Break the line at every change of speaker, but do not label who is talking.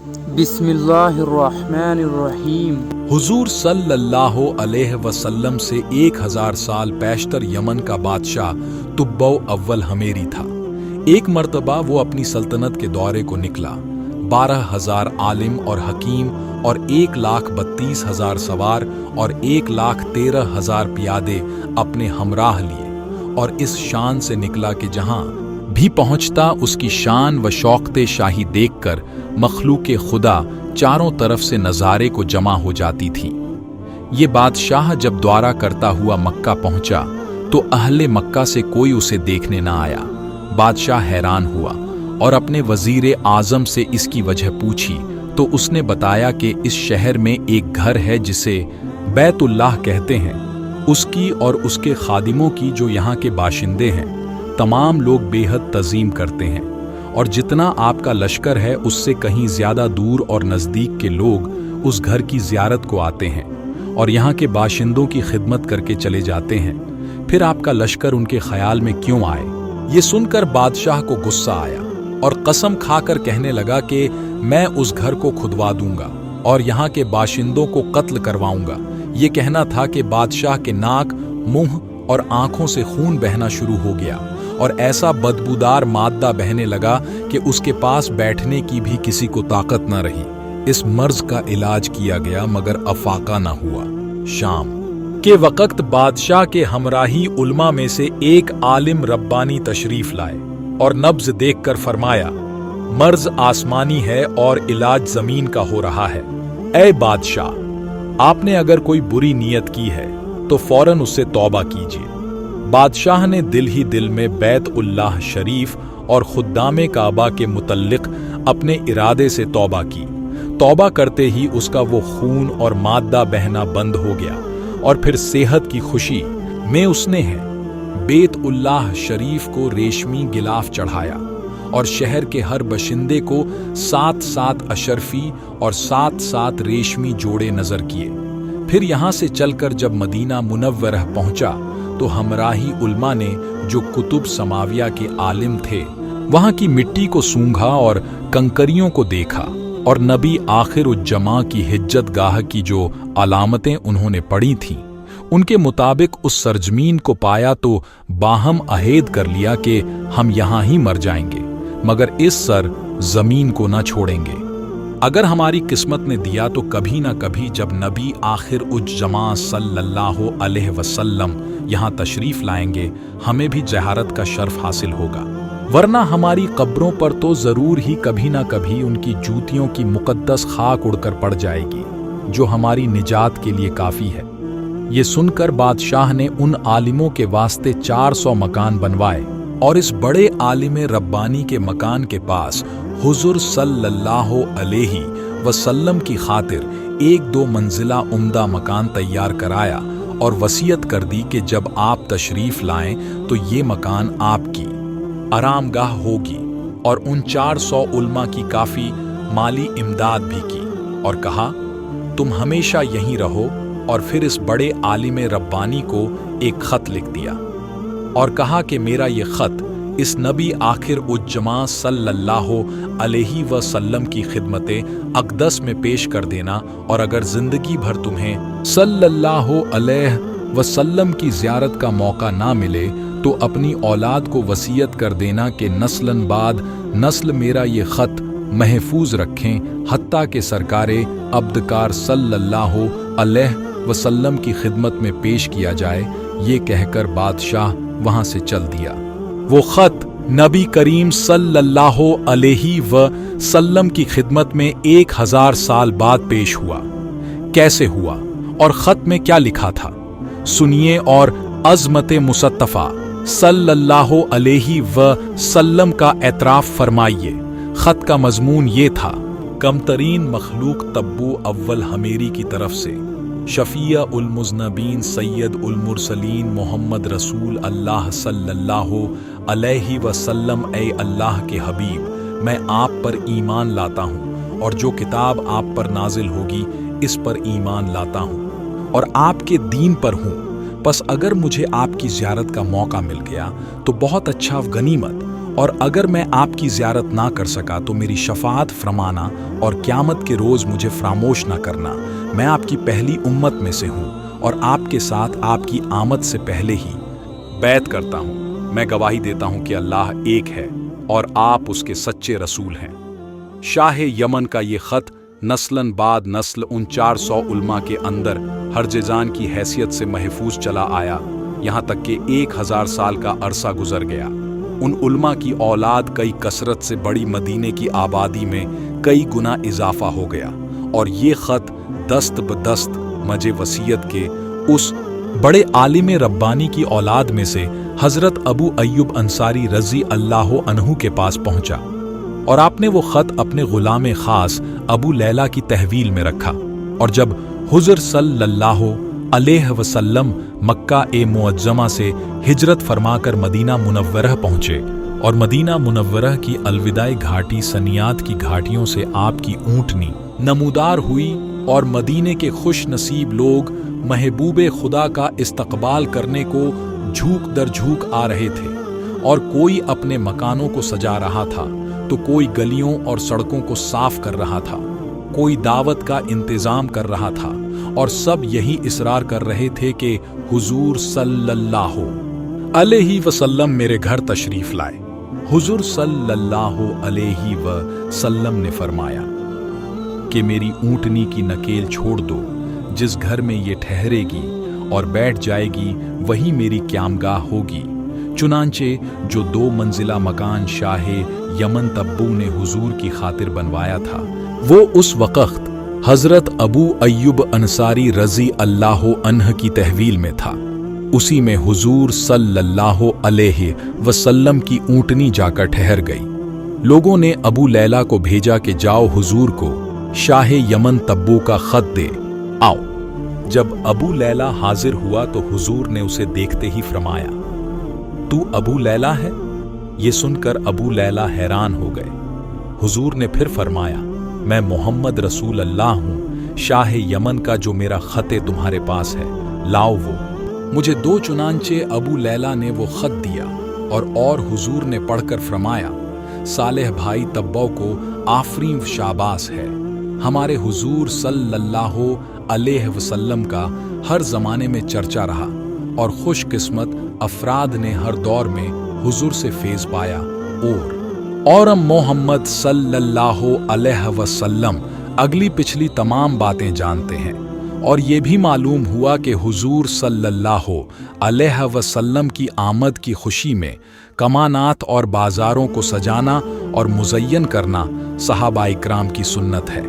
بسم اللہ الرحمن الرحیم۔
حضور صلی اللہ علیہ وسلم سے 1000 سال پیشتر یمن کا بادشاہ تبع اول حمیری تھا۔ ایک مرتبہ وہ اپنی سلطنت کے دورے کو نکلا۔ 12,000 عالم اور حکیم اور 1,32,000 سوار اور 1,13,000 پیادے اپنے ہمراہ لیے، اور اس شان سے نکلا کہ جہاں بھی پہنچتا اس کی شان و شوکت شاہی دیکھ کر مخلوق خدا چاروں طرف سے نظارے کو جمع ہو جاتی تھی۔ یہ بادشاہ جب دورہ کرتا ہوا مکہ پہنچا تو اہل مکہ سے کوئی اسے دیکھنے نہ آیا۔ بادشاہ حیران ہوا اور اپنے وزیر اعظم سے اس کی وجہ پوچھی تو اس نے بتایا کہ اس شہر میں ایک گھر ہے جسے بیت اللہ کہتے ہیں، اس کی اور اس کے خادموں کی جو یہاں کے باشندے ہیں تمام لوگ بے حد تعظیم کرتے ہیں، اور جتنا آپ کا لشکر ہے اس سے کہیں زیادہ دور اور نزدیک کے لوگ اس گھر کی زیارت کو آتے ہیں اور یہاں کے باشندوں کی خدمت کر کے چلے جاتے ہیں، پھر آپ کا لشکر ان کے خیال میں کیوں آئے؟ یہ سن کر بادشاہ کو غصہ آیا اور قسم کھا کر کہنے لگا کہ میں اس گھر کو کھدوا دوں گا اور یہاں کے باشندوں کو قتل کرواؤں گا۔ یہ کہنا تھا کہ بادشاہ کے ناک، منہ اور آنکھوں سے خون بہنا شروع ہو گیا اور ایسا بدبودار مادہ بہنے لگا کہ اس کے پاس بیٹھنے کی بھی کسی کو طاقت نہ رہی۔ اس مرض کا علاج کیا گیا مگر افاقہ نہ ہوا۔ شام کے وقت بادشاہ کے ہمراہی علماء میں سے ایک عالم ربانی تشریف لائے اور نبض دیکھ کر فرمایا، مرض آسمانی ہے اور علاج زمین کا ہو رہا ہے۔ اے بادشاہ، آپ نے اگر کوئی بری نیت کی ہے تو فوراً اس سے توبہ کیجیے۔ بادشاہ نے دل ہی دل میں بیت اللہ شریف اور خدام کعبہ کے متعلق اپنے ارادے سے توبہ کی۔ توبہ کرتے ہی اس کا وہ خون اور مادہ بہنا بند ہو گیا، اور پھر صحت کی خوشی میں اس نے بیت اللہ شریف کو ریشمی غلاف چڑھایا اور شہر کے ہر باشندے کو 7 اشرفی اور 7 ریشمی جوڑے نظر کیے۔ پھر یہاں سے چل کر جب مدینہ منورہ پہنچا تو ہمراہی علماء نے جو کتب سماویہ کے عالم تھے وہاں کی مٹی کو سونگھا اور کنکریوں کو دیکھا، اور نبی آخر الجماع کی حجت گاہ کی جو علامتیں انہوں نے پڑھی تھیں ان کے مطابق اس سرزمین کو پایا تو باہم عہد کر لیا کہ ہم یہاں ہی مر جائیں گے مگر اس سر زمین کو نہ چھوڑیں گے۔ اگر ہماری قسمت نے دیا تو کبھی نہ کبھی جب نبی آخر الجماع صلی اللہ علیہ وسلم یہاں تشریف لائیں گے ہمیں بھی زیارت کا شرف حاصل ہوگا، ورنہ ہماری قبروں پر تو ضرور ہی کبھی نہ کبھی ان کی جوتیوں کی مقدس خاک اڑ کر پڑ جائے گی جو ہماری نجات کے لیے کافی ہے۔ یہ سن کر بادشاہ نے ان عالموں کے واسطے 400 مکان بنوائے اور اس بڑے عالم ربانی کے مکان کے پاس حضور صلی اللہ علیہ وسلم کی خاطر 1-2 منزلہ عمدہ مکان تیار کرایا اور وصیت کر دی کہ جب آپ تشریف لائیں تو یہ مکان آپ کی آرام گاہ ہوگی، اور ان 400 علماء کی کافی مالی امداد بھی کی، اور کہا تم ہمیشہ یہیں رہو، اور پھر اس بڑے عالم ربانی کو ایک خط لکھ دیا اور کہا کہ میرا یہ خط اس نبی آخر الجماع صلی اللہ علیہ وسلم کی خدمت اقدس میں پیش کر دینا، اور اگر زندگی بھر تمہیں صلی اللہ علیہ وسلم کی زیارت کا موقع نہ ملے تو اپنی اولاد کو وصیت کر دینا کہ نسلاً بعد نسل میرا یہ خط محفوظ رکھیں حتیٰ کہ سرکار عبدکار صلی اللہ علیہ وسلم کی خدمت میں پیش کیا جائے۔ یہ کہہ کر بادشاہ وہاں سے چل دیا۔ وہ خط نبی کریم صلی اللہ علیہ وسلم کی خدمت میں 1000 سال بعد پیش ہوا۔ کیسے ہوا اور خط میں کیا لکھا تھا سنیے اور عظمت مصطفیٰ صلی اللہ علیہ وسلم کا اعتراف فرمائیے۔ خط کا مضمون یہ تھا، کمترین مخلوق تبع اول حمیری کی طرف سے شفیع المذنبین سید المرسلین محمد رسول اللہ صلی اللہ علیہ وسلم، اے اللہ کے حبیب، میں آپ پر ایمان لاتا ہوں اور جو کتاب آپ پر نازل ہوگی اس پر ایمان لاتا ہوں اور آپ کے دین پر ہوں، پس اگر مجھے آپ کی زیارت کا موقع مل گیا تو بہت اچھا غنیمت، اور اگر میں آپ کی زیارت نہ کر سکا تو میری شفاعت فرمانا اور قیامت کے روز مجھے فراموش نہ کرنا۔ میں آپ کی پہلی امت میں سے ہوں اور آپ کے ساتھ آپ کی آمد سے پہلے ہی بیعت کرتا ہوں۔ میں گواہی دیتا ہوں کہ اللہ ایک ہے اور آپ اس کے سچے رسول ہیں۔ شاہ یمن کا یہ خط نسلاً بعد نسل ان 400 علماء کے اندر ہرجزان کی حیثیت سے محفوظ چلا آیا، یہاں تک کہ 1000 سال کا عرصہ گزر گیا۔ ان علماء کی اولاد کئی کثرت سے بڑی مدینے کی آبادی میں کئی گنا اضافہ ہو گیا، اور یہ خط دست بدست مجھ وصیت کے اس بڑے عالم ربانی کی اولاد میں سے حضرت ابو ایوب انصاری رضی اللہ عنہ کے پاس پہنچا، اور آپ نے وہ خط اپنے غلام خاص ابو لیلہ کی تحویل میں رکھا۔ اور جب حضور صلی اللہ علیہ وسلم مکہ معظمہ سے ہجرت فرما کر مدینہ منورہ پہنچے اور مدینہ منورہ کی الوداع گھاٹی سنیات کی گھاٹیوں سے آپ کی اونٹنی نمودار ہوئی، اور مدینے کے خوش نصیب لوگ محبوب خدا کا استقبال کرنے کو جھوک در جھوک آ رہے تھے، اور کوئی اپنے مکانوں کو سجا رہا تھا تو کوئی گلیوں اور سڑکوں کو صاف کر رہا تھا، کوئی دعوت کا انتظام کر رہا تھا، اور سب یہی اصرار کر رہے تھے کہ حضور صلی اللہ علیہ وسلم میرے گھر تشریف لائے۔ حضور صلی اللہ علیہ وسلم نے فرمایا کہ میری اونٹنی کی نکیل چھوڑ دو، جس گھر میں یہ ٹھہرے گی اور بیٹھ جائے گی وہی میری قیامگاہ ہوگی۔ چنانچہ جو 2 منزلہ مکان شاہ یمن تبو نے حضور کی خاطر بنوایا تھا، وہ اس وقت حضرت ابو ایوب انصاری رضی اللہ عنہ کی تحویل میں تھا۔ اسی میں حضور صلی اللہ علیہ وسلم کی اونٹنی جا کر ٹھہر گئی۔ لوگوں نے ابو لیلہ کو بھیجا کہ جاؤ حضور کو شاہ یمن تبو کا خط دے آؤ۔ جب ابو لیلہ حاضر ہوا تو حضور نے اسے دیکھتے ہی فرمایا، تو ابو لیلہ ہے؟ یہ سن کر ابو لیلہ حیران ہو گئے۔ حضور نے پھر فرمایا، میں محمد رسول اللہ ہوں، شاہ یمن کا جو میرا خط تمہارے پاس ہے، لاؤ وہ مجھے دو۔ چنانچہ ابو لیلہ نے وہ خط دیا، اور حضور نے پڑھ کر فرمایا، صالح بھائی تبو کو آفرین شاباس ہے۔ ہمارے حضور صلی اللہ علیہ وسلم کا ہر زمانے میں چرچا رہا، اور خوش قسمت افراد نے ہر دور میں حضور سے فیض پایا، اور محمد صلی اللہ علیہ وسلم اگلی پچھلی تمام باتیں جانتے ہیں۔ اور یہ بھی معلوم ہوا کہ حضور صلی اللہ علیہ وسلم کی آمد کی خوشی میں کمانات اور بازاروں کو سجانا اور مزین کرنا صحابہ اکرام کی سنت ہے۔